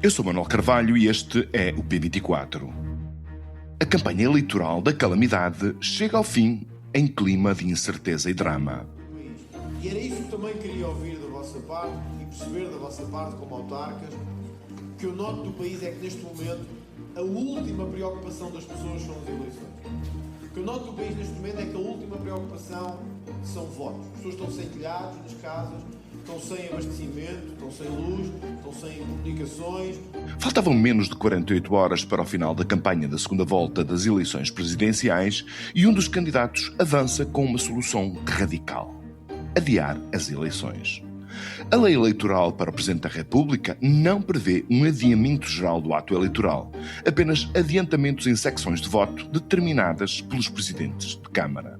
Eu sou Manuel Carvalho e este é o P24. A campanha eleitoral da calamidade chega ao fim em clima de incerteza e drama. E era isso que também queria ouvir da vossa parte e perceber da vossa parte como autarcas, que o norte do país é que neste momento a última preocupação das pessoas são as eleições. Que o norte do país neste momento é que a última preocupação são votos. As pessoas estão sem telhados nas casas, estão sem abastecimento, estão sem luz, estão sem comunicações. Faltavam menos de 48 horas para o final da campanha da segunda volta das eleições presidenciais e um dos candidatos avança com uma solução radical: adiar as eleições. A lei eleitoral para o Presidente da República não prevê um adiamento geral do ato eleitoral, apenas adiantamentos em secções de voto determinadas pelos presidentes de Câmara.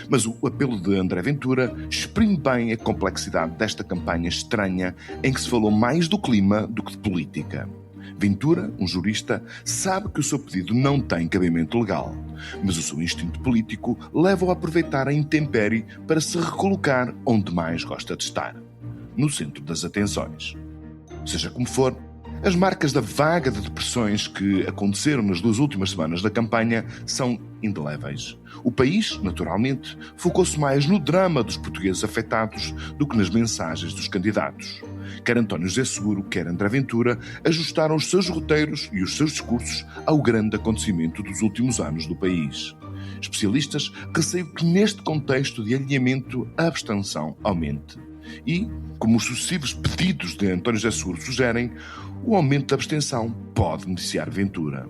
Mas o apelo de André Ventura exprime bem a complexidade desta campanha estranha em que se falou mais do clima do que de política. Ventura, um jurista, sabe que o seu pedido não tem cabimento legal, mas o seu instinto político leva-o a aproveitar a intempérie para se recolocar onde mais gosta de estar: no centro das atenções. Seja como for, as marcas da vaga de depressões que aconteceram nas 2 últimas semanas da campanha são indeléveis. O país, naturalmente, focou-se mais no drama dos portugueses afetados do que nas mensagens dos candidatos. Quer António José Seguro, quer André Ventura, ajustaram os seus roteiros e os seus discursos ao grande acontecimento dos últimos anos do país. Especialistas receiam que neste contexto de alinhamento a abstenção aumente. E, como os sucessivos pedidos de António José Seguro sugerem, o aumento da abstenção pode beneficiar Ventura.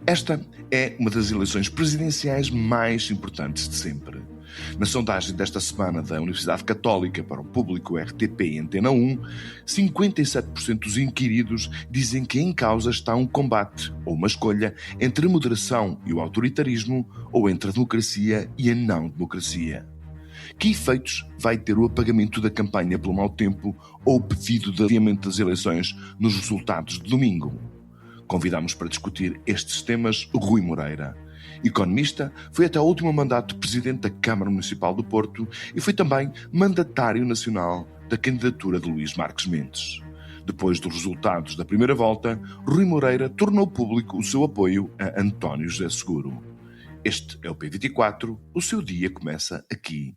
Esta é uma das eleições presidenciais mais importantes de sempre. Na sondagem desta semana da Universidade Católica para o público RTP e Antena 1, 57% dos inquiridos dizem que em causa está um combate ou uma escolha entre a moderação e o autoritarismo, ou entre a democracia e a não-democracia. Que efeitos vai ter o apagamento da campanha pelo mau tempo ou o pedido de adiamento das eleições nos resultados de domingo? Convidamos para discutir estes temas Rui Moreira. Economista, foi até o último mandato presidente da Câmara Municipal do Porto e foi também mandatário nacional da candidatura de Luís Marques Mendes. Depois dos resultados da primeira volta, Rui Moreira tornou público o seu apoio a António José Seguro. Este é o P24, o seu dia começa aqui.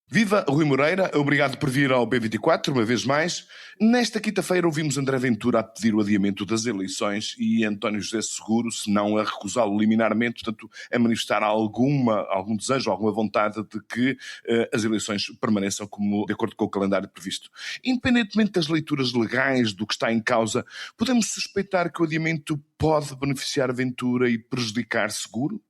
Viva Rui Moreira, obrigado por vir ao P24 uma vez mais. Nesta quinta-feira ouvimos André Ventura a pedir o adiamento das eleições e António José Seguro, se não a recusá-lo liminarmente, portanto a manifestar algum desejo, alguma vontade de que as eleições permaneçam de acordo com o calendário previsto. Independentemente das leituras legais do que está em causa, podemos suspeitar que o adiamento pode beneficiar Ventura e prejudicar Seguro?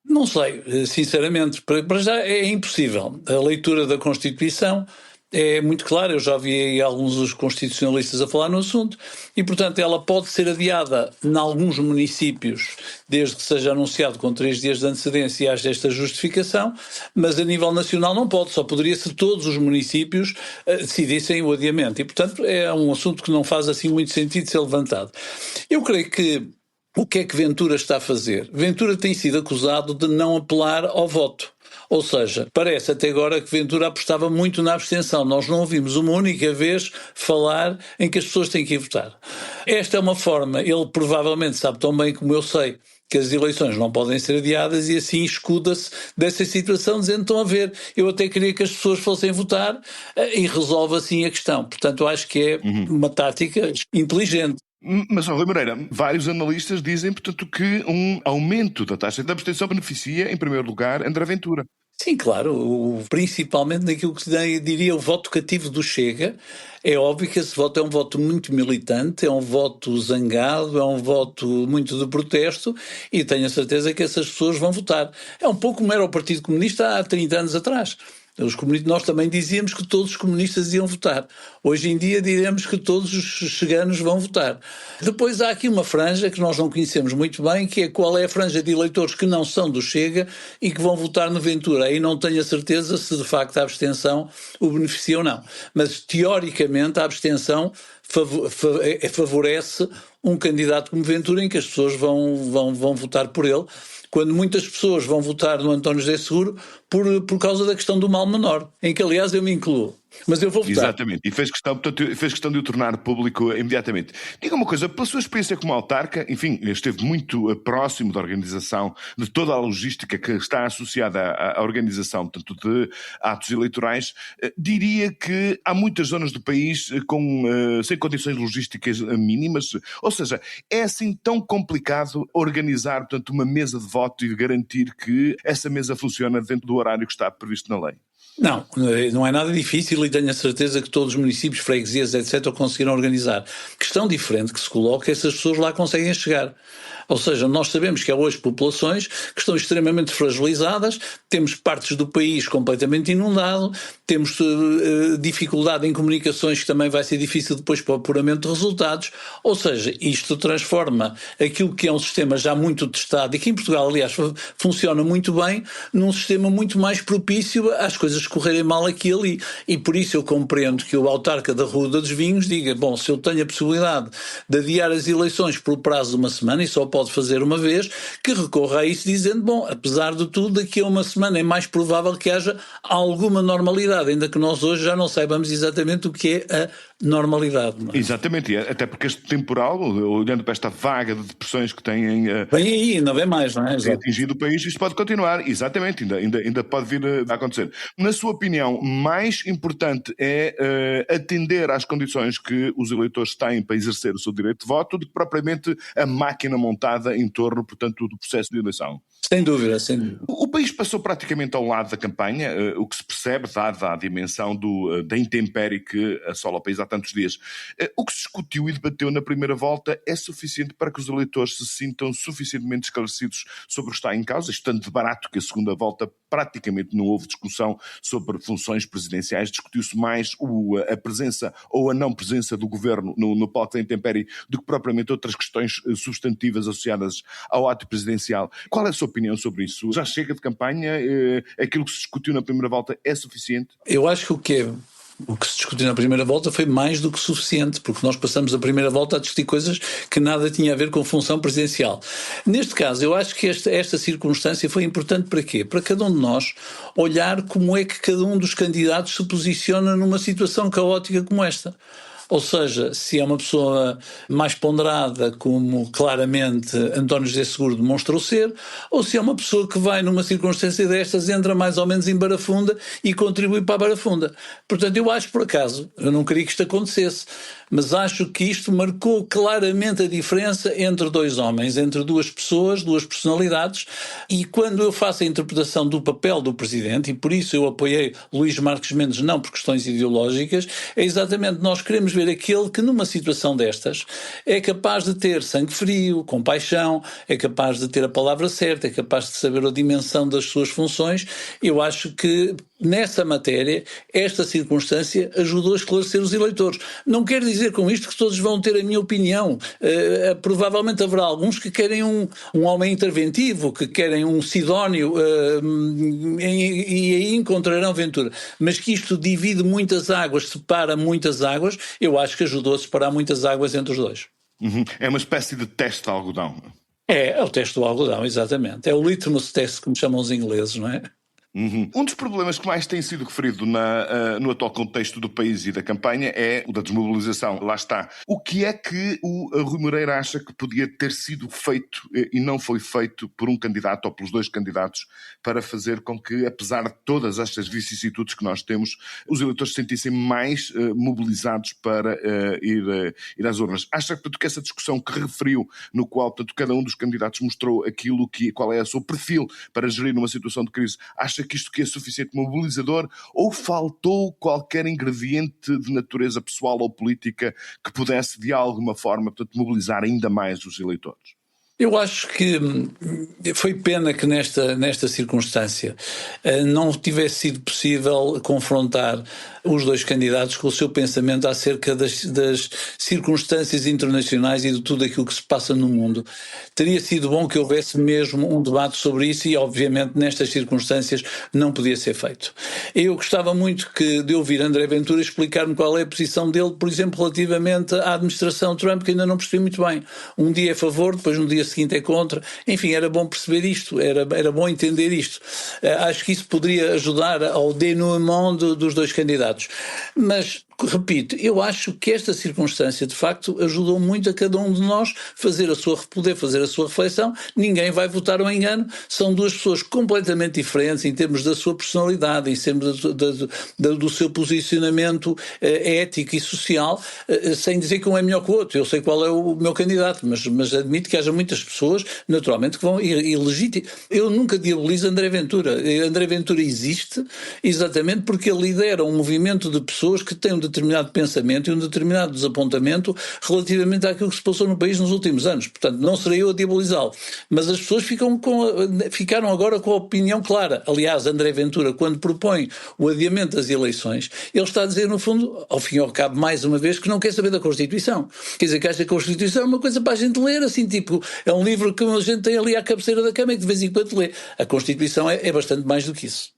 Não sei, sinceramente, para já é impossível. A leitura da Constituição é muito clara, eu já vi alguns dos constitucionalistas a falar no assunto, e portanto ela pode ser adiada em alguns municípios, desde que seja anunciado com 3 dias de antecedência e haja esta justificação, mas a nível nacional não pode, só poderia ser todos os municípios decidissem o adiamento, e portanto é um assunto que não faz assim muito sentido ser levantado. Eu creio que o que é que Ventura está a fazer? Ventura tem sido acusado de não apelar ao voto. Ou seja, parece até agora que Ventura apostava muito na abstenção. Nós não ouvimos uma única vez falar em que as pessoas têm que ir votar. Esta é uma forma, ele provavelmente sabe tão bem como eu sei, que as eleições não podem ser adiadas e assim escuda-se dessa situação, dizendo: estão a ver, eu até queria que as pessoas fossem votar, e resolve assim a questão. Portanto, eu acho que é uma tática inteligente. Mas, Rui Moreira, vários analistas dizem, portanto, que um aumento da taxa de abstenção beneficia, em primeiro lugar, André Ventura. Sim, claro, principalmente naquilo que se diria o voto cativo do Chega. É óbvio que esse voto é um voto muito militante, é um voto zangado, é um voto muito de protesto, e tenho a certeza que essas pessoas vão votar. É um pouco como era o Partido Comunista há 30 anos atrás. Nós também dizíamos que todos os comunistas iam votar. Hoje em dia diremos que todos os cheganos vão votar. Depois há aqui uma franja que nós não conhecemos muito bem, que é qual é a franja de eleitores que não são do Chega e que vão votar no Ventura. Aí não tenho a certeza se de facto a abstenção o beneficia ou não. Mas teoricamente a abstenção favorece um candidato como Ventura, em que as pessoas vão votar por ele, quando muitas pessoas vão votar no António José Seguro por causa da questão do mal menor, em que aliás eu me incluo. Mas eu vou votar. Exatamente, e fez questão de o tornar público imediatamente. Diga uma coisa, pela sua experiência como autarca, enfim, esteve muito próximo da organização, de toda a logística que está associada à organização, tanto de atos eleitorais, diria que há muitas zonas do país sem condições logísticas mínimas, ou seja, é assim tão complicado organizar, portanto, uma mesa de voto e garantir que essa mesa funciona dentro do horário que está previsto na lei? Não, não é nada difícil e tenho a certeza que todos os municípios, freguesias, etc. conseguiram organizar. Questão diferente que se coloca é se as pessoas lá conseguem chegar. Ou seja, nós sabemos que há hoje populações que estão extremamente fragilizadas, temos partes do país completamente inundado, temos dificuldade em comunicações que também vai ser difícil depois para o apuramento de resultados, ou seja, isto transforma aquilo que é um sistema já muito testado e que em Portugal, aliás, funciona muito bem, num sistema muito mais propício às coisas correrem mal aqui e ali. E por isso eu compreendo que o autarca da Ruda dos Vinhos diga, bom, se eu tenho a possibilidade de adiar as eleições pelo prazo de uma semana e só pode fazer uma vez, que recorra a isso dizendo, bom, apesar de tudo, daqui a uma semana é mais provável que haja alguma normalidade, ainda que nós hoje já não saibamos exatamente o que é a normalidade. Não é? Exatamente, até porque este temporal, olhando para esta vaga de depressões que têm vem aí, ainda vem mais, não é? atingido o país, isto pode continuar, exatamente, ainda pode vir a acontecer. Na sua opinião, mais importante é atender às condições que os eleitores têm para exercer o seu direito de voto do que propriamente a máquina montada em torno, portanto, do processo de eleição? Sem dúvida, sem dúvida. O país passou praticamente ao lado da campanha, o que se percebe, dada a dimensão da intempérie que assola o país há tantos dias. O que se discutiu e debateu na primeira volta é suficiente para que os eleitores se sintam suficientemente esclarecidos sobre o que está em causa, estando de barato que a segunda volta praticamente não houve discussão sobre funções presidenciais, discutiu-se mais a presença ou a não presença do governo no palco da intempérie do que propriamente outras questões substantivas associadas ao ato presidencial. Qual é a sua opinião sobre isso? Já chega de campanha? Aquilo que se discutiu na primeira volta é suficiente? Eu acho que o que se discutiu na primeira volta foi mais do que suficiente, porque nós passamos a primeira volta a discutir coisas que nada tinha a ver com função presidencial. Neste caso, eu acho que esta circunstância foi importante para quê? Para cada um de nós olhar como é que cada um dos candidatos se posiciona numa situação caótica como esta. Ou seja, se é uma pessoa mais ponderada, como claramente António José Seguro demonstrou ser, ou se é uma pessoa que vai numa circunstância destas, entra mais ou menos em barafunda e contribui para a barafunda. Portanto, eu acho, por acaso, eu não queria que isto acontecesse, mas acho que isto marcou claramente a diferença entre dois homens, entre duas pessoas, duas personalidades, e quando eu faço a interpretação do papel do Presidente, e por isso eu apoiei Luís Marques Mendes não por questões ideológicas, é exatamente nós queremos ver aquele que numa situação destas é capaz de ter sangue frio, compaixão, é capaz de ter a palavra certa, é capaz de saber a dimensão das suas funções. Eu acho que nessa matéria, esta circunstância ajudou a esclarecer os eleitores. Não quer dizer com isto que todos vão ter a minha opinião. Provavelmente haverá alguns que querem um homem interventivo, que querem um Sidónio, e aí encontrarão Ventura. Mas que isto divide muitas águas, separa muitas águas, eu acho que ajudou a separar muitas águas entre os dois. Uhum. É uma espécie de teste de algodão. É o teste do algodão, exatamente. É o litmus test, como chamam os ingleses, não é? Uhum. Um dos problemas que mais tem sido referido no atual contexto do país e da campanha é o da desmobilização. Lá está. O que é que o Rui Moreira acha que podia ter sido feito e não foi feito por um candidato ou pelos dois candidatos para fazer com que, apesar de todas estas vicissitudes que nós temos, os eleitores se sentissem mais mobilizados para ir às urnas? Acha que essa discussão que referiu, no qual cada um dos candidatos mostrou qual é o seu perfil para gerir uma situação de crise, acha que isto é suficiente mobilizador ou faltou qualquer ingrediente de natureza pessoal ou política que pudesse de alguma forma, portanto, mobilizar ainda mais os eleitores? Eu acho que foi pena que nesta circunstância não tivesse sido possível confrontar os dois candidatos com o seu pensamento acerca das circunstâncias internacionais e de tudo aquilo que se passa no mundo. Teria sido bom que houvesse mesmo um debate sobre isso e, obviamente, nestas circunstâncias não podia ser feito. Eu gostava muito de ouvir André Ventura explicar-me qual é a posição dele, por exemplo, relativamente à administração Trump, que ainda não percebi muito bem. Um dia é a favor, depois um dia seguinte é contra. Enfim, era bom perceber isto, era bom entender isto. Acho que isso poderia ajudar ao denouement dos dois candidatos. Mas, repito, eu acho que esta circunstância, de facto, ajudou muito a cada um de nós poder fazer a sua reflexão. Ninguém vai votar ao engano. São duas pessoas completamente diferentes em termos da sua personalidade, em termos do seu posicionamento ético e social, sem dizer que um é melhor que o outro. Eu sei qual é o meu candidato, mas admito que haja muitas pessoas, naturalmente, que vão ilegítimamente. Eu nunca diabolizo André Ventura. André Ventura existe exatamente porque ele lidera um movimento de pessoas que têm um determinado pensamento e um determinado desapontamento relativamente àquilo que se passou no país nos últimos anos. Portanto, não serei eu a diabolizá-lo. Mas as pessoas ficaram agora com a opinião clara. Aliás, André Ventura, quando propõe o adiamento das eleições, ele está a dizer, no fundo, ao fim e ao cabo, mais uma vez, que não quer saber da Constituição. Quer dizer, que acha que a Constituição é uma coisa para a gente ler, assim, tipo, é um livro que a gente tem ali à cabeceira da cama e que de vez em quando lê. A Constituição é bastante mais do que isso.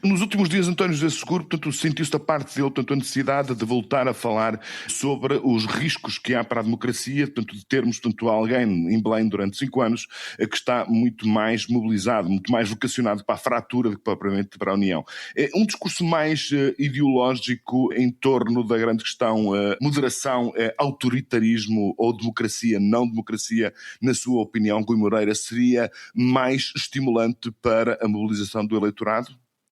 Nos últimos dias, António José Seguro, portanto, sentiu-se da parte dele, portanto, a necessidade de voltar a falar sobre os riscos que há para a democracia, portanto, de termos, portanto, alguém em Belém durante 5 anos que está muito mais mobilizado, muito mais vocacionado para a fratura do que propriamente para a união. É um discurso mais ideológico em torno da grande questão moderação, autoritarismo ou democracia, não democracia, na sua opinião, Rui Moreira, seria mais estimulante para a mobilização do eleitorado?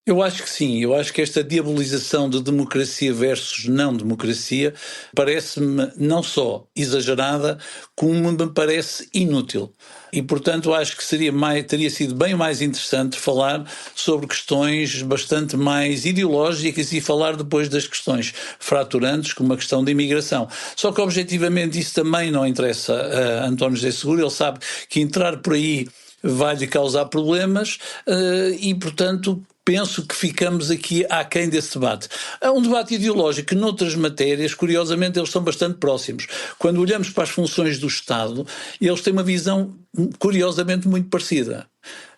Eu acho que sim, eu acho que esta diabolização de democracia versus não democracia parece-me não só exagerada, como me parece inútil. E, portanto, acho que teria sido bem mais interessante falar sobre questões bastante mais ideológicas e falar depois das questões fraturantes, como a questão da imigração. Só que, objetivamente, isso também não interessa a António José Seguro. Ele sabe que entrar por aí vai-lhe causar problemas e, portanto, penso que ficamos aqui aquém desse debate. Há um debate ideológico que, noutras matérias, curiosamente, eles são bastante próximos. Quando olhamos para as funções do Estado, eles têm uma visão, curiosamente, muito parecida.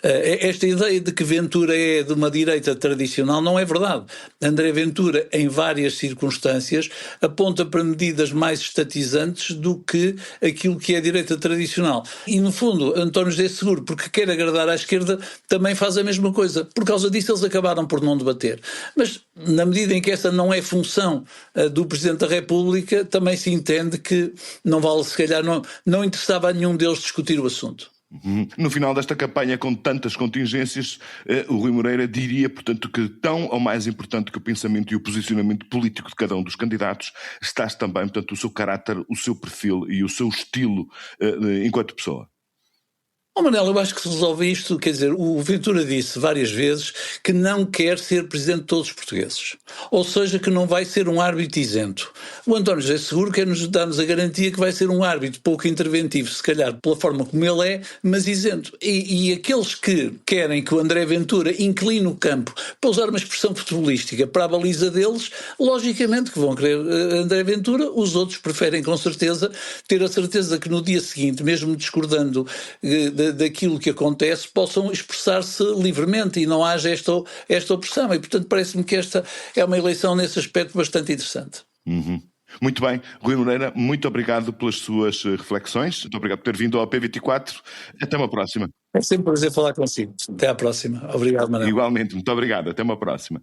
Esta ideia de que Ventura é de uma direita tradicional não é verdade. André Ventura, em várias circunstâncias, aponta para medidas mais estatizantes do que aquilo que é a direita tradicional. E, no fundo, António José Seguro, porque quer agradar à esquerda, também faz a mesma coisa. Por causa disso, eles acabaram por não debater. Mas, na medida em que essa não é função do Presidente da República, também se entende que não vale, se calhar, não interessava a nenhum deles discutir o assunto. No final desta campanha, com tantas contingências, o Rui Moreira diria, portanto, que tão ou mais importante que o pensamento e o posicionamento político de cada um dos candidatos está também, portanto, o seu caráter, o seu perfil e o seu estilo enquanto pessoa. Manel, eu acho que se resolve isto, quer dizer, o Ventura disse várias vezes que não quer ser presidente de todos os portugueses, ou seja, que não vai ser um árbitro isento. O António José Seguro quer dar-nos a garantia que vai ser um árbitro pouco interventivo, se calhar pela forma como ele é, mas isento. E aqueles que querem que o André Ventura incline o campo, para usar uma expressão futebolística, para a baliza deles, logicamente que vão querer André Ventura. Os outros preferem, com certeza, ter a certeza que no dia seguinte, mesmo discordando daquilo que acontece, possam expressar-se livremente e não haja esta opressão. E, portanto, parece-me que esta é uma eleição nesse aspecto bastante interessante. Muito bem. Rui Moreira, muito obrigado pelas suas reflexões. Muito obrigado por ter vindo ao P24. Até uma próxima. É sempre um prazer falar consigo. Até à próxima. Obrigado, Manuel. Igualmente. Muito obrigado. Até uma próxima.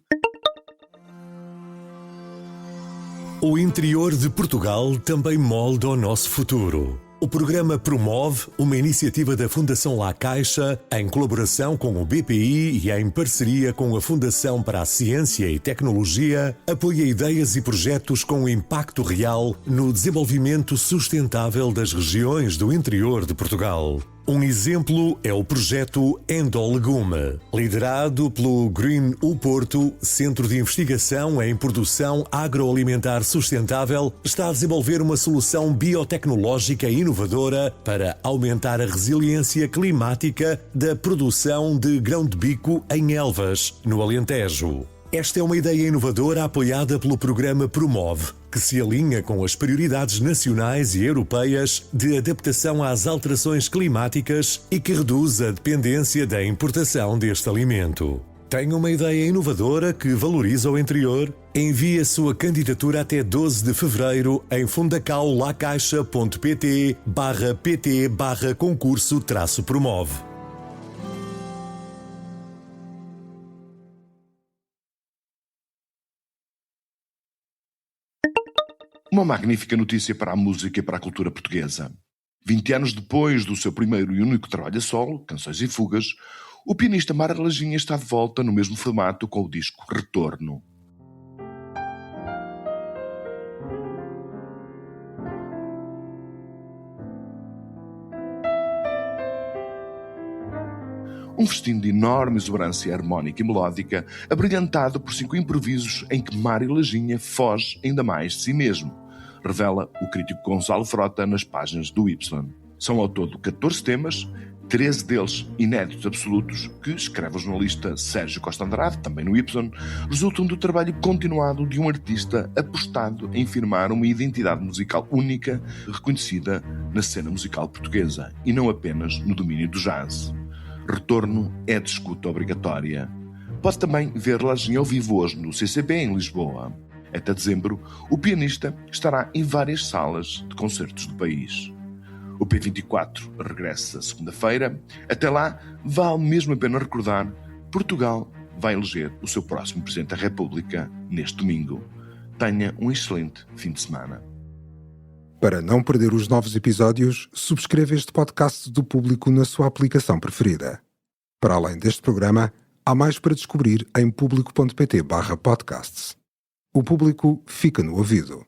O interior de Portugal também molda o nosso futuro. O programa Promove, uma iniciativa da Fundação La Caixa, em colaboração com o BPI e em parceria com a Fundação para a Ciência e Tecnologia, apoia ideias e projetos com impacto real no desenvolvimento sustentável das regiões do interior de Portugal. Um exemplo é o projeto Endolegume, liderado pelo Green U Porto, Centro de Investigação em Produção Agroalimentar Sustentável, está a desenvolver uma solução biotecnológica inovadora para aumentar a resiliência climática da produção de grão de bico em Elvas, no Alentejo. Esta é uma ideia inovadora apoiada pelo programa Promove, que se alinha com as prioridades nacionais e europeias de adaptação às alterações climáticas e que reduz a dependência da importação deste alimento. Tem uma ideia inovadora que valoriza o interior? Envie a sua candidatura até 12 de fevereiro em fundacaulacaixa.pt/concurso-promove. Uma magnífica notícia para a música e para a cultura portuguesa. 20 anos depois do seu primeiro e único trabalho a solo, Canções e Fugas, o pianista Mário Laginha está de volta no mesmo formato com o disco Retorno. Um festim de enorme exuberância harmónica e melódica, abrilhantado por 5 improvisos em que Mário Laginha foge ainda mais de si mesmo, revela o crítico Gonçalo Frota nas páginas do Y. São ao todo 14 temas, 13 deles inéditos absolutos, que, escreve o jornalista Sérgio Costa Andrade, também no Y, resultam do trabalho continuado de um artista apostado em firmar uma identidade musical única, reconhecida na cena musical portuguesa, e não apenas no domínio do jazz. Retorno é de escuta obrigatória. Pode também ver Laginha ao vivo hoje no CCB em Lisboa. Até dezembro, o pianista estará em várias salas de concertos do país. O P24 regressa segunda-feira. Até lá, vale mesmo a pena recordar, Portugal vai eleger o seu próximo Presidente da República neste domingo. Tenha um excelente fim de semana. Para não perder os novos episódios, subscreva este podcast do Público na sua aplicação preferida. Para além deste programa, há mais para descobrir em público.pt/podcasts. O Público fica no ouvido.